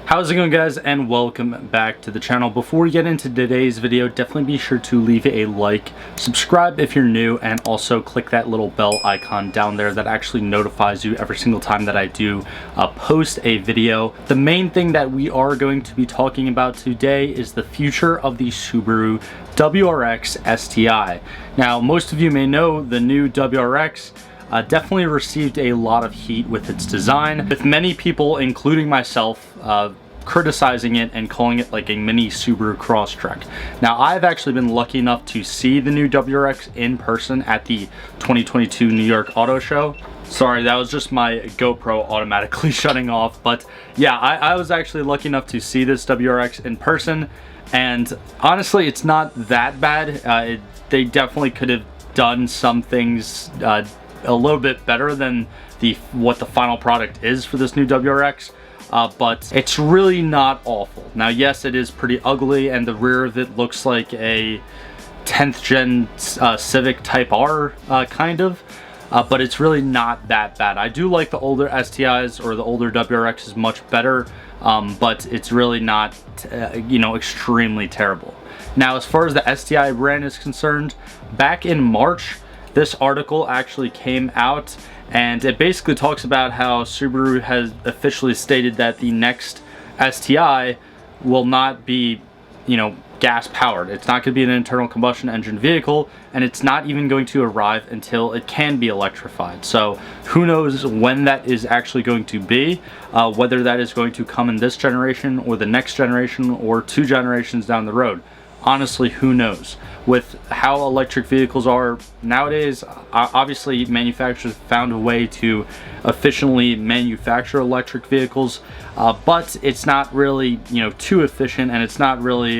How's it going, guys, and welcome back to the channel. Before we get into today's video, definitely be sure to leave a like, subscribe if you're new, and also click that little bell icon down there that actually notifies you every single time that I do post a video. The main thing that we are going to be talking about today is the future of the Subaru WRX STI. Now, most of you may know the new WRX definitely received a lot of heat with its design, with many people, including myself, criticizing it and calling it like a mini Subaru Crosstrek. Now, I've actually been lucky enough to see the new WRX in person at the 2022 New York Auto Show. Sorry, that was just my GoPro automatically shutting off, but yeah, I was actually lucky enough to see this WRX in person, and honestly, it's not that bad. They definitely could have done some things a little bit better than what the final product is for this new WRX, but it's really not awful. Now, yes, it is pretty ugly, and the rear of it looks like a 10th gen Civic Type R kind of, but it's really not that bad. I do like the older STIs or the older WRXs much better, but it's really not extremely terrible. Now, as far as the STI brand is concerned, back in March, this article actually came out, and it basically talks about how Subaru has officially stated that the next STI will not be, gas powered. It's not going to be an internal combustion engine vehicle, and it's not even going to arrive until it can be electrified. So who knows when that is actually going to be, whether that is going to come in this generation or the next generation or 2 generations down the road. Honestly, who knows? With how electric vehicles are nowadays, obviously manufacturers found a way to efficiently manufacture electric vehicles, but it's not really, too efficient, and it's not really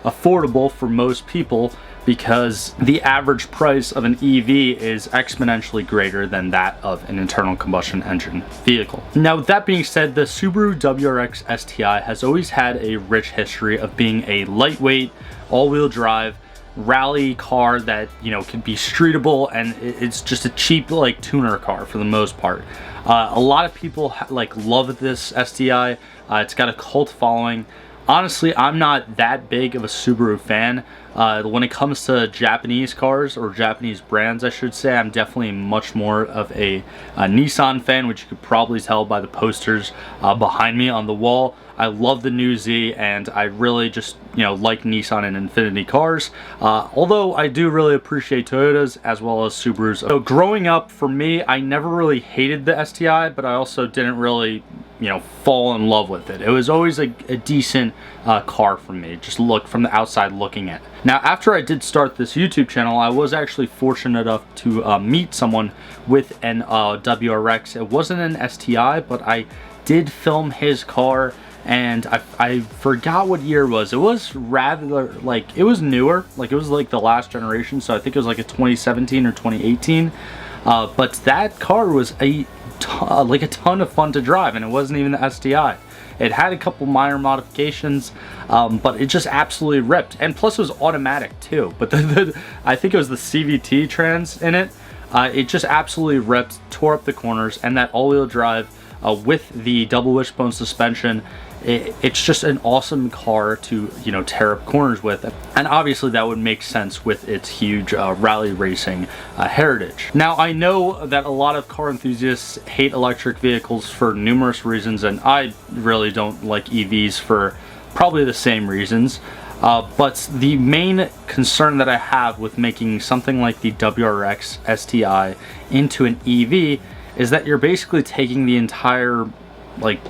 affordable for most people, because the average price of an EV is exponentially greater than that of an internal combustion engine vehicle. Now, with that being said, the Subaru WRX STI has always had a rich history of being a lightweight, all-wheel drive rally car that can be streetable, and it's just a cheap tuner car for the most part. A lot of people love this STI. It's got a cult following. Honestly, I'm not that big of a Subaru fan. When it comes to Japanese cars, or Japanese brands I should say, I'm definitely much more of a Nissan fan, which you could probably tell by the posters behind me on the wall. I love the new Z, and I really just like Nissan and Infiniti cars, although I do really appreciate Toyotas as well as Subarus. So growing up, for me, I never really hated the STI, but I also didn't really fall in love with it. It was always a decent car for me, just from the outside looking at it. Now, after I did start this YouTube channel, I was actually fortunate enough to meet someone with an WRX. It wasn't an STI, but I did film his car, and I forgot what year it was. It was rather it was newer, it was the last generation, so I think it was a 2017 or 2018. But that car was a ton of fun to drive, and it wasn't even the STI. It had a couple minor modifications, but it just absolutely ripped. And plus, it was automatic too. But I think it was the CVT trans in it. It just absolutely ripped, tore up the corners, and that all-wheel drive with the double wishbone suspension. It's just an awesome car to tear up corners with, and obviously that would make sense with its huge rally racing heritage. Now, I know that a lot of car enthusiasts hate electric vehicles for numerous reasons, and I really don't like EVs for probably the same reasons, but the main concern that I have with making something like the WRX STI into an EV is that you're basically taking the entire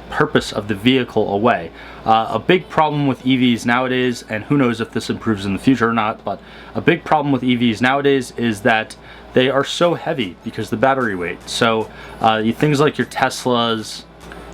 purpose of the vehicle away. A big problem with EVs nowadays, and who knows if this improves in the future or not, but a big problem with EVs nowadays is that they are so heavy because the battery weight. So things like your Teslas,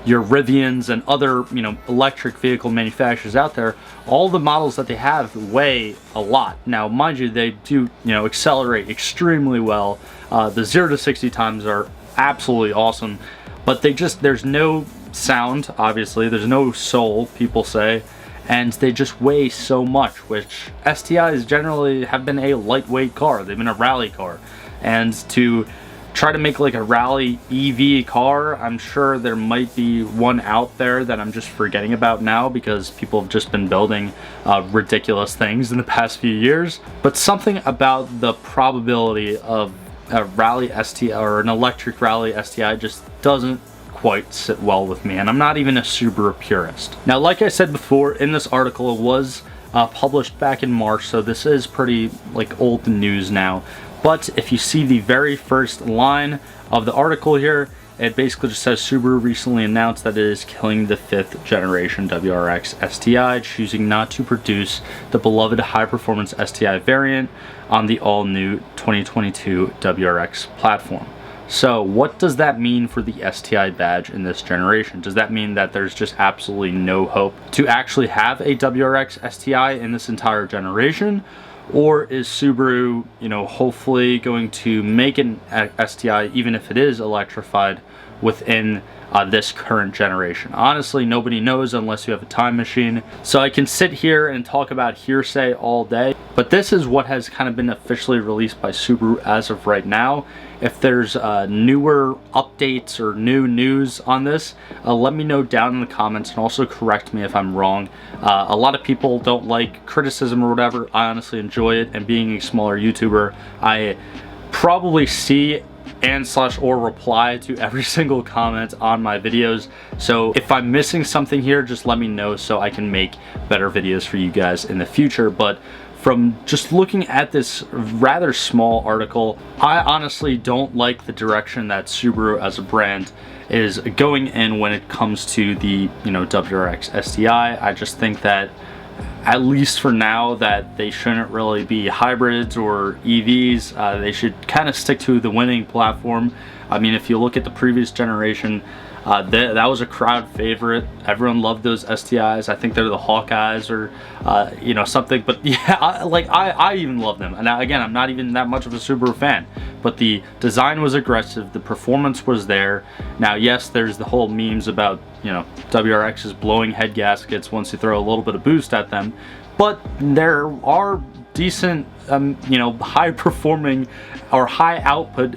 your Rivians, and other electric vehicle manufacturers out there, all the models that they have weigh a lot. Now, mind you, they do accelerate extremely well. The 0 to 60 times are absolutely awesome, but there's no sound, obviously, there's no soul, people say, and they just weigh so much, which STIs generally have been a lightweight car. They've been a rally car, and to try to make like a rally EV car. I'm sure there might be one out there that I'm just forgetting about now because people have just been building ridiculous things in the past few years. But something about the probability of a rally STI or an electric rally STI just doesn't quite sit well with me, and I'm not even a Subaru purist. Now, like I said before, in this article, it was published back in March, so this is pretty like old news now. But if you see the very first line of the article here, it basically just says Subaru recently announced that it is killing the 5th generation WRX STI, choosing not to produce the beloved high-performance STI variant on the all-new 2022 WRX platform. So what does that mean for the STI badge in this generation? Does that mean that there's just absolutely no hope to actually have a WRX STI in this entire generation? Or is Subaru, hopefully going to make an STI, even if it is electrified, within this current generation? Honestly, nobody knows unless you have a time machine. So I can sit here and talk about hearsay all day, but this is what has kind of been officially released by Subaru as of right now. If there's newer updates or new news on this, let me know down in the comments, and also correct me if I'm wrong. A lot of people don't like criticism or whatever. I honestly enjoy it, and being a smaller YouTuber, I probably see or reply to every single comment on my videos. So if I'm missing something here, just let me know so I can make better videos for you guys in the future. But from just looking at this rather small article, I honestly don't like the direction that Subaru as a brand is going in when it comes to the WRX STI. I just think that, at least for now, that they shouldn't really be hybrids or EVs. They should kind of stick to the winning platform. I mean, if you look at the previous generation, that was a crowd favorite. Everyone loved those STIs. I think they're the Hawkeyes or something. But yeah, I even love them. And again, I'm not even that much of a Subaru fan, but the design was aggressive, the performance was there. Now, yes, there's the whole memes about WRXs blowing head gaskets once you throw a little bit of boost at them, but there are decent high performing or high output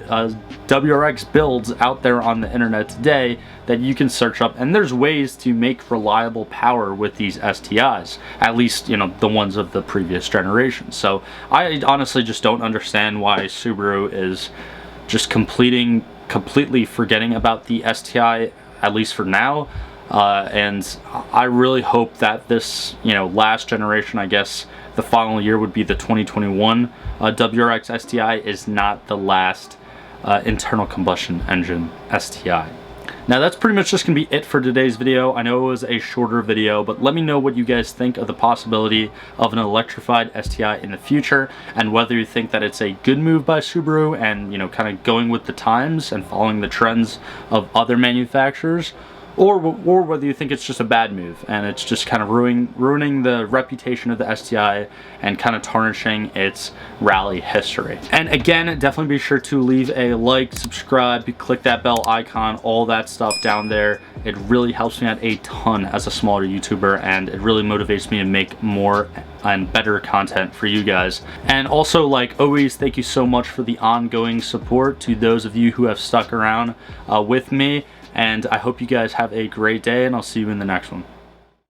WRX builds out there on the internet today that you can search up, and there's ways to make reliable power with these STIs, at least the ones of the previous generation. So I honestly just don't understand why Subaru is just completely forgetting about the STI, at least for now. And I really hope that this last generation, I guess the final year would be the 2021 WRX STI, is not the last internal combustion engine STI. Now that's pretty much just gonna be it for today's video. I know it was a shorter video, but let me know what you guys think of the possibility of an electrified STI in the future, and whether you think that it's a good move by Subaru and kind of going with the times and following the trends of other manufacturers, or whether you think it's just a bad move and it's just kind of ruining the reputation of the STI and kind of tarnishing its rally history. And again, definitely be sure to leave a like, subscribe, click that bell icon, all that stuff down there. It really helps me out a ton as a smaller YouTuber, and it really motivates me to make more and better content for you guys. And also, like always, thank you so much for the ongoing support to those of you who have stuck around with me. And I hope you guys have a great day, and I'll see you in the next one.